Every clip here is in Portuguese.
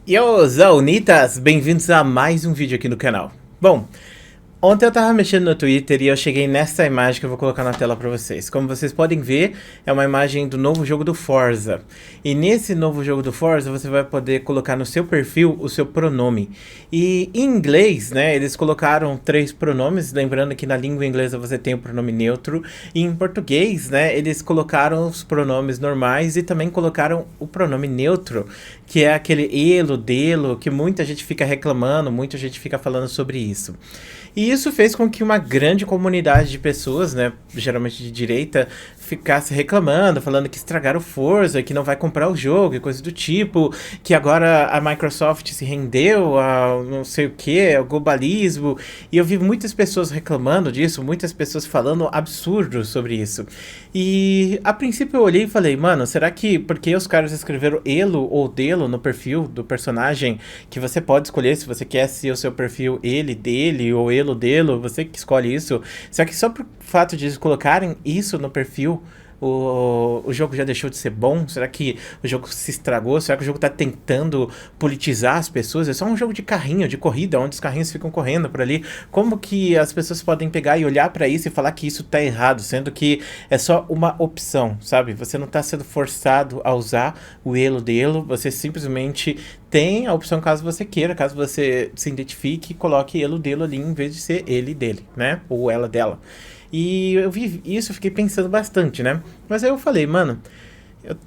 Yo, Zaunitas! Bem-vindos a mais um vídeo aqui no canal. Bom, ontem eu tava mexendo no Twitter e eu cheguei nessa imagem que eu vou colocar na tela pra vocês. Como vocês podem ver, é uma imagem do novo jogo do Forza. E nesse novo jogo do Forza, você vai poder colocar no seu perfil o seu pronome. E em inglês, né, eles colocaram 3 pronomes, lembrando que na língua inglesa você tem o pronome neutro. E em português, né, eles colocaram os pronomes normais e também colocaram o pronome neutro, que é aquele elo, delo, que muita gente fica reclamando, muita gente fica falando sobre isso. E isso fez com que uma grande comunidade de pessoas, né, geralmente de direita, ficasse reclamando, falando que estragaram o Forza, que não vai comprar o jogo e coisa do tipo, que agora a Microsoft se rendeu a não sei o que, ao globalismo. E eu vi muitas pessoas reclamando disso, muitas pessoas falando absurdos sobre isso. E a princípio eu olhei e falei, mano, será que porque os caras escreveram elo ou delo no perfil do personagem, que você pode escolher se você quer ser o seu perfil ele, dele ou elo, delo, você que escolhe isso. Será que só por fato de eles colocarem isso no perfil, o jogo já deixou de ser bom? Será que o jogo se estragou? Será que o jogo tá tentando politizar as pessoas? É só um jogo de carrinho, de corrida, onde os carrinhos ficam correndo por ali. Como que as pessoas podem pegar e olhar pra isso e falar que isso tá errado, sendo que é só uma opção, sabe? Você não tá sendo forçado a usar o elo dele, você simplesmente tem a opção caso você queira, caso você se identifique, coloque elo dele ali em vez de ser ele dele, né? Ou ela dela. E eu vi isso, eu fiquei pensando bastante, né? Mas aí eu falei, mano,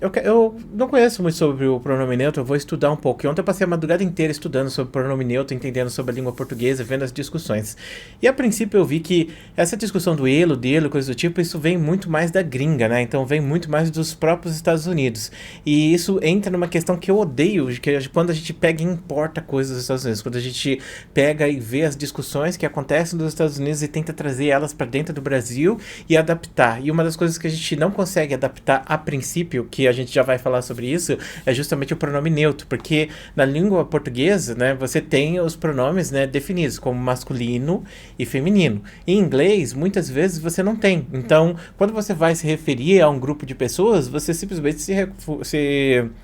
eu não conheço muito sobre o pronome neutro, eu vou estudar um pouco. E ontem eu passei a madrugada inteira estudando sobre o pronome neutro, entendendo sobre a língua portuguesa, vendo as discussões. E a princípio eu vi que essa discussão do elo, dele, coisa do tipo, isso vem muito mais da gringa, né? Então vem muito mais dos próprios Estados Unidos. E isso entra numa questão que eu odeio, que é quando a gente pega e importa coisas dos Estados Unidos. Quando a gente pega e vê as discussões que acontecem nos Estados Unidos e tenta trazer elas para dentro do Brasil e adaptar. E uma das coisas que a gente não consegue adaptar a princípio, que a gente já vai falar sobre isso, é justamente o pronome neutro, porque na língua portuguesa, né, você tem os pronomes, né, definidos como masculino e feminino. Em inglês, muitas vezes você não tem. Então, quando você vai se referir a um grupo de pessoas, você simplesmente se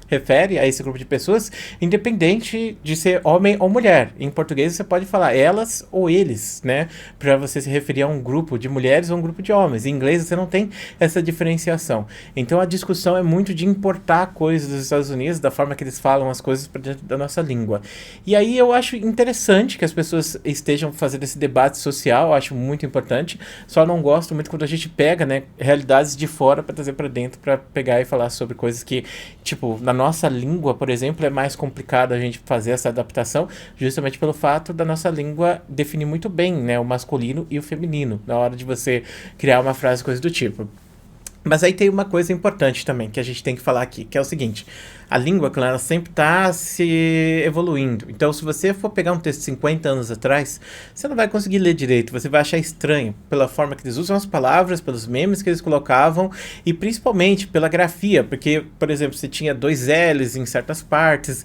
refere a esse grupo de pessoas, independente de ser homem ou mulher. Em português, você pode falar elas ou eles, né, para você se referir a um grupo de mulheres ou um grupo de homens. Em inglês, você não tem essa diferenciação. Então, a discussão é muito de importar coisas dos Estados Unidos, da forma que eles falam as coisas para dentro da nossa língua. E aí eu acho interessante que as pessoas estejam fazendo esse debate social, eu acho muito importante. Só não gosto muito quando a gente pega, né, realidades de fora para trazer para dentro, para pegar e falar sobre coisas que, tipo, na nossa língua, por exemplo, é mais complicado a gente fazer essa adaptação, justamente pelo fato da nossa língua definir muito bem, né, o masculino e o feminino, na hora de você criar uma frase, coisa do tipo. Mas aí tem uma coisa importante também que a gente tem que falar aqui, que é o seguinte: a língua, claro, ela sempre está se evoluindo. Então, se você for pegar um texto de 50 anos atrás, você não vai conseguir ler direito, você vai achar estranho pela forma que eles usam as palavras, pelos memes que eles colocavam e principalmente pela grafia, porque, por exemplo, você tinha 2 L's em certas partes.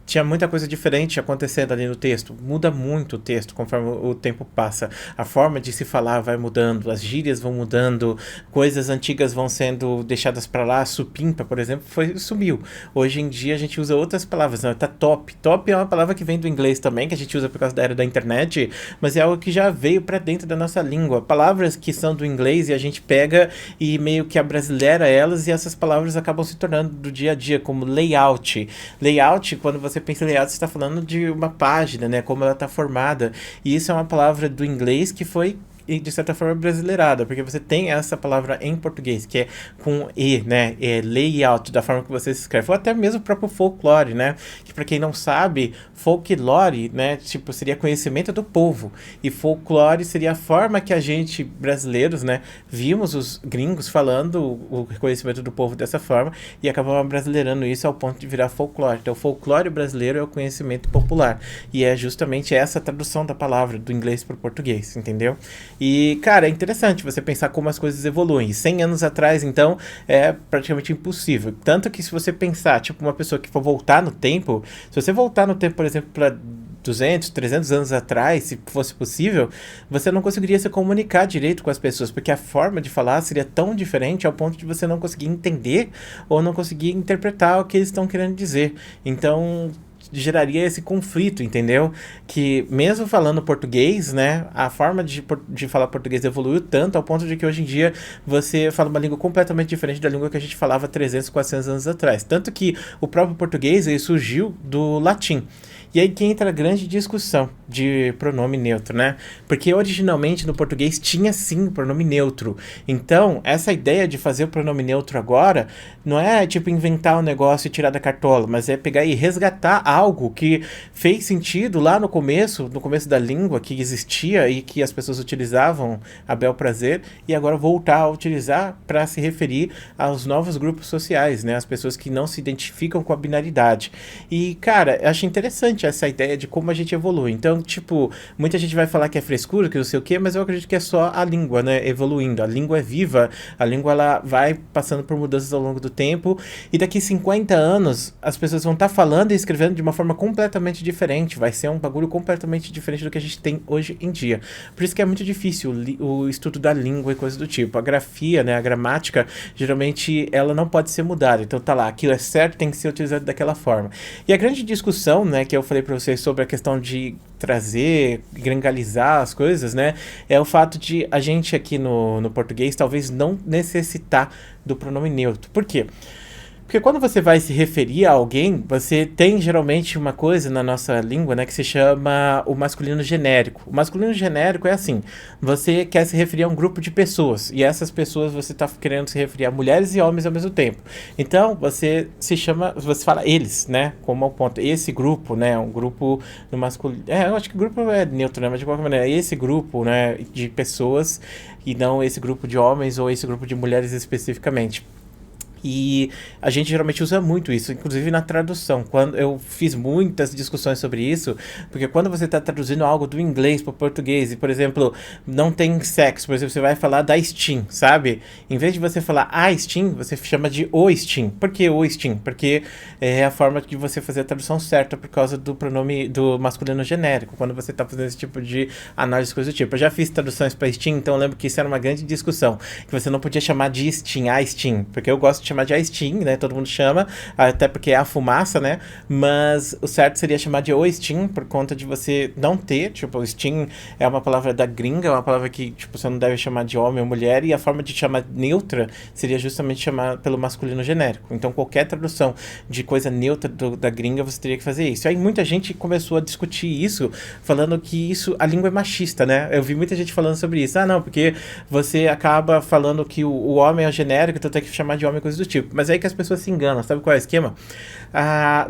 Tinha muita coisa diferente acontecendo ali no texto. Muda muito o texto conforme o tempo passa. A forma de se falar vai mudando, as gírias vão mudando, coisas antigas vão sendo deixadas para lá. Supimpa, por exemplo, sumiu. Hoje em dia a gente usa outras palavras. Não, tá top. Top é uma palavra que vem do inglês também, que a gente usa por causa da era da internet, mas é algo que já veio para dentro da nossa língua. Palavras que são do inglês e a gente pega e meio que abrasileira elas, e essas palavras acabam se tornando do dia a dia, como layout. Layout, quando você pensa em layout, você está falando de uma página, né? Como ela está formada. E isso é uma palavra do inglês que foi de certa forma brasileirada, porque você tem essa palavra em português, que é com E, né, é layout, da forma que você se escreve, ou até mesmo o próprio folclore, né, que para quem não sabe, folklore, né, tipo, seria conhecimento do povo, e folclore seria a forma que a gente, brasileiros, né, vimos os gringos falando o conhecimento do povo dessa forma, e acabamos brasileirando isso ao ponto de virar folclore. Então, o folclore brasileiro é o conhecimento popular, e é justamente essa tradução da palavra, do inglês para o português, entendeu? E, cara, é interessante você pensar como as coisas evoluem. 100 anos atrás, então, é praticamente impossível. Tanto que se você pensar, tipo, uma pessoa que for voltar no tempo, se você voltar no tempo, por exemplo, para 200, 300 anos atrás, se fosse possível, você não conseguiria se comunicar direito com as pessoas, porque a forma de falar seria tão diferente ao ponto de você não conseguir entender ou não conseguir interpretar o que eles estão querendo dizer. Então, geraria esse conflito, entendeu? Que mesmo falando português, né, a forma de falar português evoluiu tanto ao ponto de que hoje em dia você fala uma língua completamente diferente da língua que a gente falava 300, 400 anos atrás. Tanto que o próprio português ele surgiu do latim. E aí que entra a grande discussão de pronome neutro, né? Porque originalmente no português tinha sim pronome neutro. Então, essa ideia de fazer o pronome neutro agora não é tipo inventar um negócio e tirar da cartola, mas é pegar e resgatar algo que fez sentido lá no começo da língua, que existia e que as pessoas utilizavam a bel prazer, e agora voltar a utilizar para se referir aos novos grupos sociais, né? As pessoas que não se identificam com a binaridade. E, cara, eu acho interessante essa ideia de como a gente evolui. Então, tipo, muita gente vai falar que é frescura, que não sei o quê, mas eu acredito que é só a língua, né, evoluindo. A língua é viva, a língua ela vai passando por mudanças ao longo do tempo, e daqui 50 anos as pessoas vão estar falando e escrevendo de uma forma completamente diferente. Vai ser um bagulho completamente diferente do que a gente tem hoje em dia. Por isso que é muito difícil o estudo da língua e coisas do tipo. A grafia, né, a gramática, geralmente ela não pode ser mudada. Então tá lá, aquilo é certo, tem que ser utilizado daquela forma. E a grande discussão, né, que eu falei para vocês sobre a questão de trazer, gringalizar as coisas, né, é o fato de a gente aqui no português talvez não necessitar do pronome neutro. Por quê? Porque quando você vai se referir a alguém, você tem geralmente uma coisa na nossa língua, né, que se chama o masculino genérico. O masculino genérico é assim, você quer se referir a um grupo de pessoas, e essas pessoas você está querendo se referir a mulheres e homens ao mesmo tempo. Então, você fala eles, né, como ao ponto, esse grupo, né, um grupo no masculino, eu acho que o grupo é neutro, né, mas de qualquer maneira, esse grupo, né, de pessoas, e não esse grupo de homens ou esse grupo de mulheres especificamente. E a gente geralmente usa muito isso, inclusive na tradução. Quando eu fiz muitas discussões sobre isso, porque quando você está traduzindo algo do inglês para o português, e por exemplo, não tem sexo, por exemplo, você vai falar da Steam, sabe? Em vez de você falar a Steam, você chama de o Steam. Por que o Steam? Porque é a forma de você fazer a tradução certa por causa do pronome do masculino genérico, quando você está fazendo esse tipo de análise, coisa do tipo. Eu já fiz traduções para Steam, então eu lembro que isso era uma grande discussão, que você não podia chamar de Steam, a Steam, porque eu gosto de chamar de Steam, né? Todo mundo chama, até porque é a fumaça, né? Mas o certo seria chamar de o Steam, por conta de você não ter, tipo, Steam é uma palavra da gringa, é uma palavra que, tipo, você não deve chamar de homem ou mulher, e a forma de chamar neutra seria justamente chamar pelo masculino genérico. Então, qualquer tradução de coisa neutra da gringa, você teria que fazer isso. E aí muita gente começou a discutir isso, falando que a língua é machista, né? Eu vi muita gente falando sobre isso. Ah, não, porque você acaba falando que o homem é o genérico, então tem que chamar de homem, coisa do tipo. Mas é aí que as pessoas se enganam. Sabe qual é o esquema?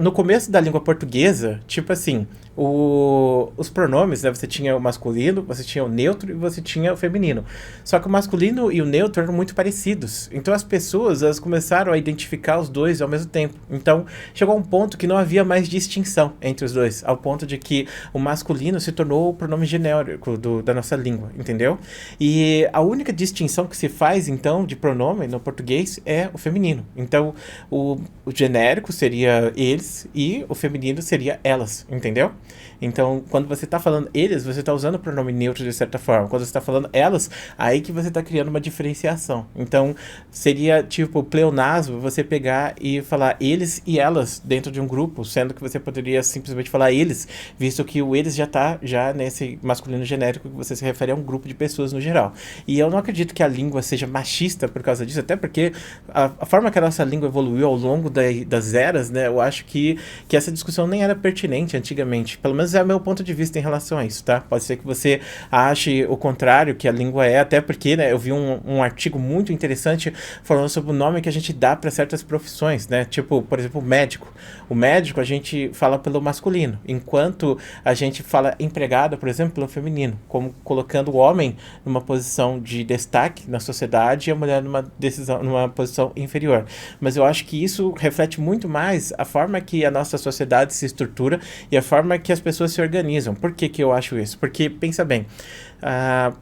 No começo da língua portuguesa, tipo assim, os pronomes, né? Você tinha o masculino, você tinha o neutro e você tinha o feminino. Só que o masculino e o neutro eram muito parecidos. Então as pessoas elas começaram a identificar os dois ao mesmo tempo. Então chegou a um ponto que não havia mais distinção entre os dois, ao ponto de que o masculino se tornou o pronome genérico da nossa língua, entendeu? E a única distinção que se faz, então, de pronome no português é o feminino. Então o genérico seria eles e o feminino seria elas, entendeu? Então, quando você está falando eles, você está usando o pronome neutro de certa forma. Quando você está falando elas, aí que você está criando uma diferenciação. Então, seria tipo pleonasmo você pegar e falar eles e elas dentro de um grupo, sendo que você poderia simplesmente falar eles, visto que o eles já está nesse masculino genérico que você se refere a um grupo de pessoas no geral. E eu não acredito que a língua seja machista por causa disso, até porque a forma que a nossa língua evoluiu ao longo das eras, né, eu acho que essa discussão nem era pertinente antigamente. Pelo menos é o meu ponto de vista em relação a isso, tá? Pode ser que você ache o contrário, que a língua é, até porque, né, eu vi um artigo muito interessante falando sobre o nome que a gente dá para certas profissões, né? Tipo, por exemplo, médico. O médico a gente fala pelo masculino, enquanto a gente fala empregado, por exemplo, pelo feminino, como colocando o homem numa posição de destaque na sociedade e a mulher numa posição inferior. Mas eu acho que isso reflete muito mais a forma que a nossa sociedade se estrutura e a forma que as pessoas se organizam. Por que eu acho isso? Porque, pensa bem,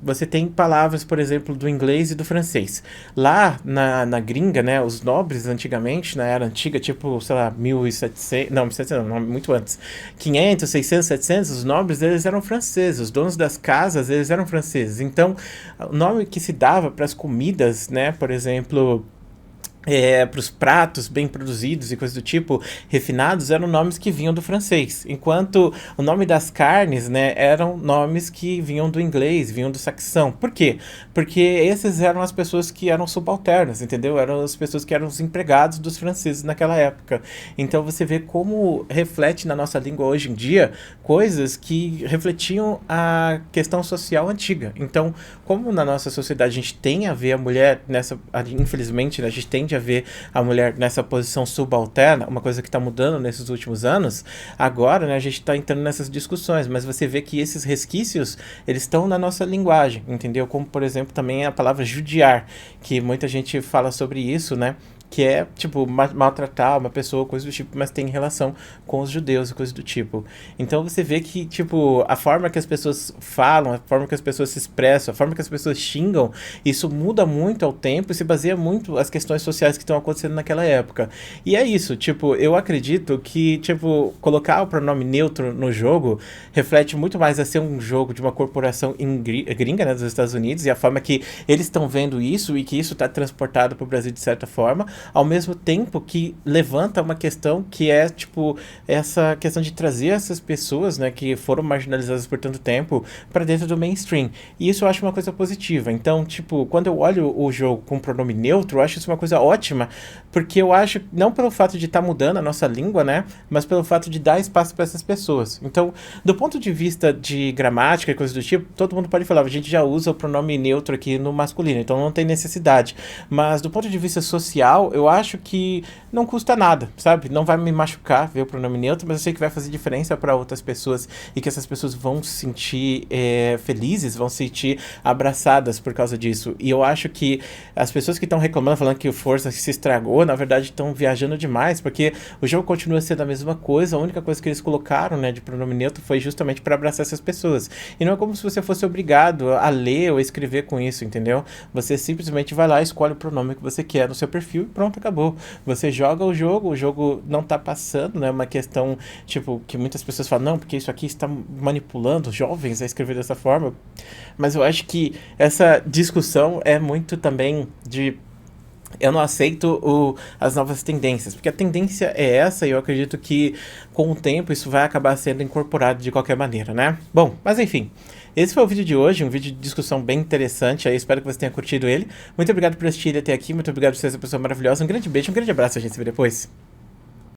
você tem palavras, por exemplo, do inglês e do francês. Lá na gringa, né, os nobres antigamente, na era antiga, tipo, sei lá, 1700, não, 1700 não, muito antes, 500, 600, 700, os nobres, eles eram franceses, os donos das casas, eles eram franceses. Então, o nome que se dava para as comidas, né, por exemplo, para os pratos bem produzidos e coisas do tipo, refinados, eram nomes que vinham do francês, enquanto o nome das carnes, né, eram nomes que vinham do inglês, vinham do saxão. Por quê? Porque esses eram as pessoas que eram subalternas, entendeu? Eram as pessoas que eram os empregados dos franceses naquela época. Então você vê como reflete na nossa língua hoje em dia coisas que refletiam a questão social antiga. Então, como na nossa sociedade a gente tem a ver a mulher nessa, infelizmente, né, a gente tende a ver a mulher nessa posição subalterna, uma coisa que está mudando nesses últimos anos, agora, né, a gente está entrando nessas discussões, mas você vê que esses resquícios, eles estão na nossa linguagem, entendeu? Como, por exemplo, também a palavra judiar, que muita gente fala sobre isso, né? Que é, tipo, maltratar uma pessoa, coisa do tipo, mas tem relação com os judeus e coisa do tipo. Então você vê que, tipo, a forma que as pessoas falam, a forma que as pessoas se expressam, a forma que as pessoas xingam, isso muda muito ao tempo e se baseia muito as questões sociais que estão acontecendo naquela época. E é isso, tipo, eu acredito que, tipo, colocar o pronome neutro no jogo reflete muito mais a ser um jogo de uma corporação gringa, né, dos Estados Unidos, e a forma que eles estão vendo isso e que isso está transportado para o Brasil de certa forma, ao mesmo tempo que levanta uma questão que é, tipo, essa questão de trazer essas pessoas, né, que foram marginalizadas por tanto tempo para dentro do mainstream. E isso eu acho uma coisa positiva. Então, tipo, quando eu olho o jogo com pronome neutro, eu acho isso uma coisa ótima, porque eu acho, não pelo fato de estar mudando a nossa língua, né, mas pelo fato de dar espaço para essas pessoas. Então, do ponto de vista de gramática e coisas do tipo, todo mundo pode falar, a gente já usa o pronome neutro aqui no masculino, então não tem necessidade. Mas do ponto de vista social, eu acho que não custa nada, sabe? Não vai me machucar ver o pronome neutro, mas eu sei que vai fazer diferença para outras pessoas e que essas pessoas vão se sentir felizes, vão se sentir abraçadas por causa disso. E eu acho que as pessoas que estão reclamando, falando que o Forza se estragou, na verdade estão viajando demais, porque o jogo continua sendo a mesma coisa, a única coisa que eles colocaram, né, de pronome neutro foi justamente para abraçar essas pessoas. E não é como se você fosse obrigado a ler ou escrever com isso, entendeu? Você simplesmente vai lá, escolhe o pronome que você quer no seu perfil e pronto, acabou. Você joga o jogo não tá passando, né? Uma questão, tipo, que muitas pessoas falam, não, porque isso aqui está manipulando os jovens a escrever dessa forma. Mas eu acho que essa discussão é muito também de eu não aceito as novas tendências, porque a tendência é essa e eu acredito que com o tempo isso vai acabar sendo incorporado de qualquer maneira, né? Bom, mas enfim, esse foi o vídeo de hoje, um vídeo de discussão bem interessante, aí espero que você tenha curtido ele. Muito obrigado por assistir ele até aqui, muito obrigado por ser essa pessoa maravilhosa, um grande beijo, um grande abraço, a gente se vê depois.